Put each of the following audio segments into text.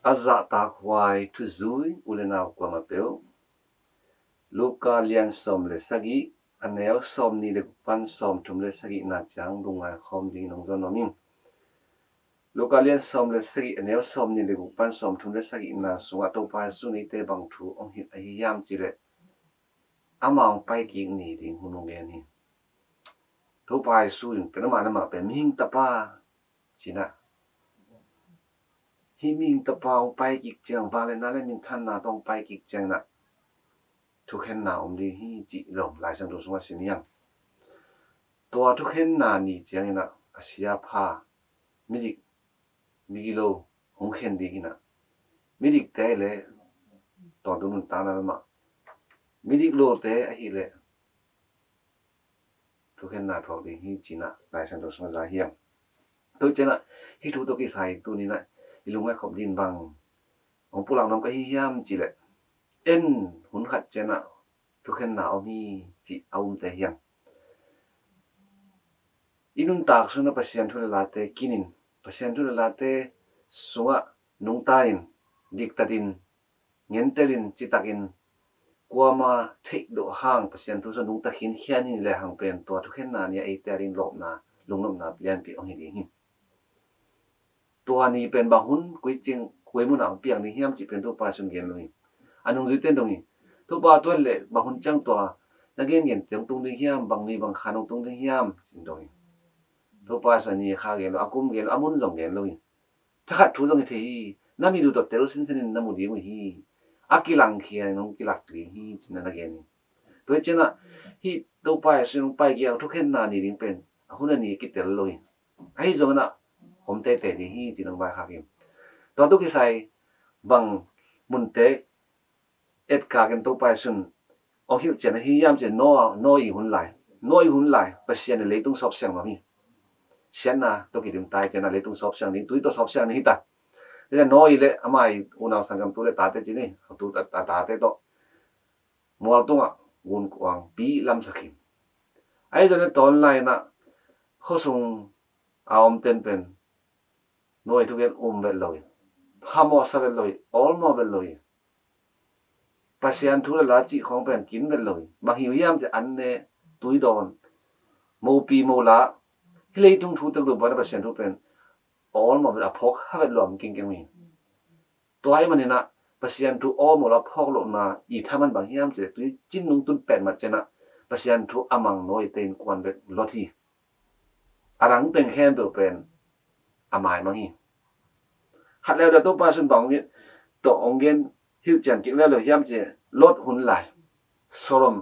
aza ta kwai thu zui ulena kwa ma peu luka lian som le sagi aneo som ni le pan som thum le sagi na chang dunga khom ding nong zon noming luka lian som le sagi aneo som ni le pan som thum le sagi na sunga to pa su ni te bang thu ong hit a yam chi le amang pai ki ni ding hunong ge ni to pa su in pe na ma pe ming ta pa china hi ming ta pa pai ki chang va le na le min than na tong pai ki chang naทุกเห็นหนาอมดีที่จิลงหลายสังตัวสมัยสิยังตัวทุกเห็นหนานี่เจียงนะอาเซียพามิดิกมิกิโลหงเข็นดีกินะมิดิกเตะเลยตอนตัวนุ่นตานะมามิดิกโลเตะไอ้เละทุกเห็นหนาทอกดีที่จีนะหลายสังตัวสมัยเฮียงตัวเจนะที่ทุกตัวกิสายตัวนี้นะอีลุงไอ้ขอบดินบังของผู้หลังน้องก็เฮียมจีเลยเอ็นหุ่นขัดเจนะทุกคนหนาวมีจิเอาแต่ยังอีนุ่งตากสุนัขเปอร์เซ็นต์ทุเรศเตกินินเปอร์เซ็นต์ทุเรศเตสุงะนุ่งตาอินดิกตาดินเงินเตลินจิตักินกว่ามาเทคโดห่างเปอร์เซ็นต์ทุสนุ่งตะขินเฮียนี่แหละห่างเป็นตัวทุกคนหนาเนี่ยไอแต่รินหลบนาลุงน้ำนาเปลี่ยนปีองเฮียหิตัวนี้เป็นบางหุ่นกุยจริงกุยมุนอ่างเปียงนี่เฮียมจิเป็นตัวปลาชนเกียนเลยอันนุ่งจุดเต้นตรงนี้ทุกบาตัวเละบางคนจังตัวนักเรียนเห็นเตียงตรงนี้เฮียมบางนี้บางขาตรงนี้เฮียมสิ่งตรงนี้ทุกบาส่วนนี้ข้าเห็นอากุมเห็นอามุนส่งเห็นเลยถ้าขัดทุกตรงนี้ที่น้ามีดูตัวเตลสินสินน้ำมูดีกว่าที่อากิลังเขียนน้องกิลักลีที่จินนักเรียนตัวเจนะที่ตัวไปส่วนไปเกี่ยวทุกเห็นนานี่ดิ้งเป็นคนนี้กิเตลเลยไอ้ส่วนน่ะผมเตะที่จินนักไปข้าเห็นตัวทุกที่ใส่บางมุนเตะเอ็ดกากันตัวไปสุนเอาหิวเจนให้ยามเจนน้อยหุ่นไหลเปอร์เซ็นต์เลยต้องสอบเสียงมาพี่เสียงนะตัวกิดมตายเจนเลยต้องสอบเสียงนี้ตัวสอบเสียงนี้ตาแล้วน้อยเลยอามาอุณาสังกัมตัวเลยตาเตจินี่ตัวตาเตโตมัวตัววุนกวางปีลำสักิมไอ้เจ้าเนี่ยตอนไล่นะเขาส่งเอาอมเต็นเป็นน้อยทุกอย่างเวลเลยพามอสเวลเลยออลมอเวลเลยปัจจัยทุเรศจีของเป็นกินกันเลยบางทียามจะอันเนี่ยตุยดอนโมปีโมละที่เลยต้องทุตั้งตัวบ้านปัจจัยทุเป็นall หมดอะพกให้เป็นหลอมกินมีตัวไอ้มันเนี่ยนะปัจจัยทุ all หมดละพกหลอมนะอีถ้ามันบางยามจะตุยจิ้นลงตุนเป็นมันจะนะปัจจัยทุอามังน้อยเต็นกวนเป็นลอทีอารังเป็นแค่ตัวเป็นอามายมั้งฮีหัดแล้วเดี๋ยวตัวป้าส่วนบางเนี่ยตัวองเงินหิวจันกินแล้วเลยย่ำเจลดหุ่นไหลสรม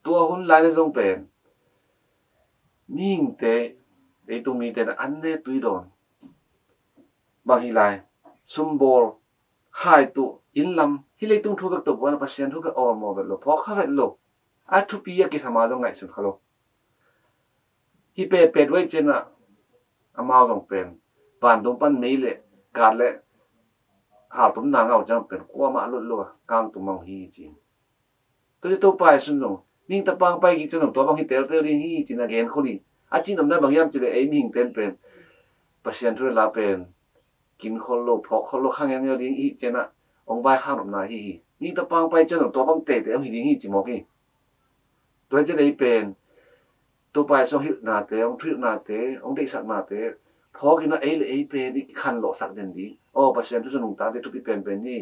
ตัวหุ่นไหลในทรงเป็นมิ่งเตะไอตรงมีแต่อันเนตุยโดนบางทีไหลซุมโบลข่ายตุอินลำที่เลยต้องทุกตัววันปัจจัยทุกออมอแบบโลเพราะข้าเป็นโลอาทุปียกิสมาตรงไหนสุดเขาโลที่เป็ดไว้เจนอะอามาส่งเป็นป่านตรงปั้นนี้เลยการเลยหาตุ้มนางเอาจังเป็นกลัวมาลุลัวกลางตุ้มมองฮีจริงตัวไปสุนทรมิ่งตะปังไปกินจนตัวบางทีเตลลิฮีจินาเกนคุลีอาจินอำนาจบางยามจะได้ไอ้มิ่งเต้นเป็นปัจจัยทุเรศเป็นกินคนโลพอคนโลข้างยังเลี้ยงฮีเจนะองใบข้างอำนาจฮีมิ่งตะปังไปจนตัวบางเตะเอาฮีจิมอกีตัวจะได้เป็นตัวไปส่งฮินาเตองทุนาเตองได้สักนาเตพอกินนะไอ้เป็นนี่คันหล่อสักเด่นดีโอ้ปัจจัยทุสนุงตาเดทุกปีเป็นนี่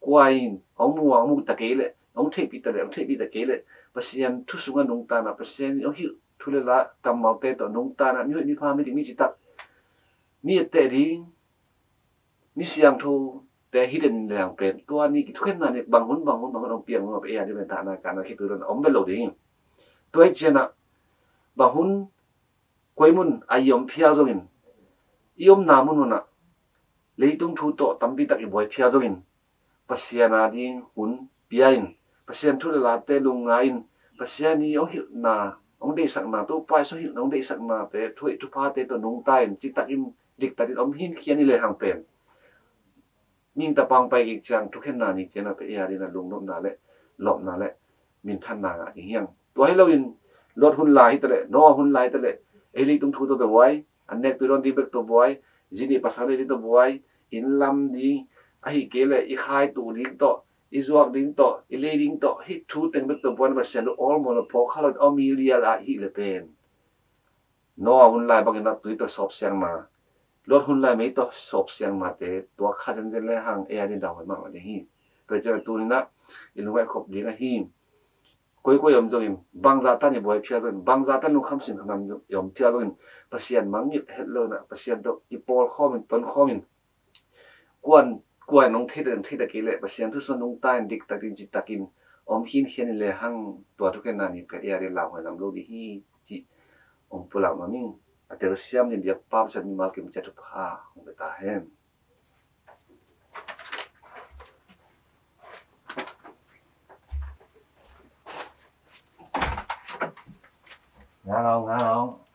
กวายองมูตะเกเลยองเทปีตะเกเลยปัจจัยทุสุงนุงตานะปัจจัยองฮิทุเลละกำมาเตตนุงตานะมีพาไม่ได้มีจิตมีเตดีมีเสียงทูแต่ฮิดเด่นแรงเป็นตัวนี้ทุกคนนั่นเนี่ยบางคนองเปียงมาไปเองที่เป็นฐานะการคิดตัวนั้นอมเป็นโลดีตัวไอ้เจนะบางคนกวยมุนอายมเพียจงินยมนามุนน่ะเลยต้องทุโตตั้มปีตักอีบอยเพียจงินปัจจัยนาดิหุ่นเปียอินปัจจัยทุเรศเตลุงไงอินปัจจัยนี้องหินาองได้สักนาตัวไปสหิองได้สักนาเตถวยทุพาเตตัวนุงตายจิตตักอิมดิกตัดอมหินเขียนนี่เลยห่างเป็นมิ่งตะปังไปอีกจังทุกแค่นานี่เจนะไปเอียดีนะลุงนบนาเละหลบนาเละมินท่านนางอย่างเงี้ยตัวให้เราอินลดหุ่นไหลตะเละน้อหุ่นไหลตะเละเอลิต้องทุตัวไปไว้อันเน็กตัวโดนดีเบกตัวบอยจีนี่ภาษาเลยตัวบอย in lam ding a hi kele I khai tu ding to I zuak ding to I le ding to hi thu teng to pon pasian lu all mon pho khalot omilia la hi le pen no hun lai bangin na tu to sop siang ma lor hun lai me to sop siang ma te to kha jan jen le hang e ani daw ma ma de hi to je tu ni na in lu khop ding a hi koi yom jongin bangza tan ni boy phia ron bangza tan lu kham sin khanam yom phia ron pasian mangit hello na pasian to I pol khomin ton khomin kuan nong theda kile pasian thu son nong tan dik takin chi takin om hin hian le hang to thu ken na ni pe ya re la hoi lam lo di hi chi om pula ma ming ater siam ni biak pam san ni mal kim cha thu ha ong ta hem ngao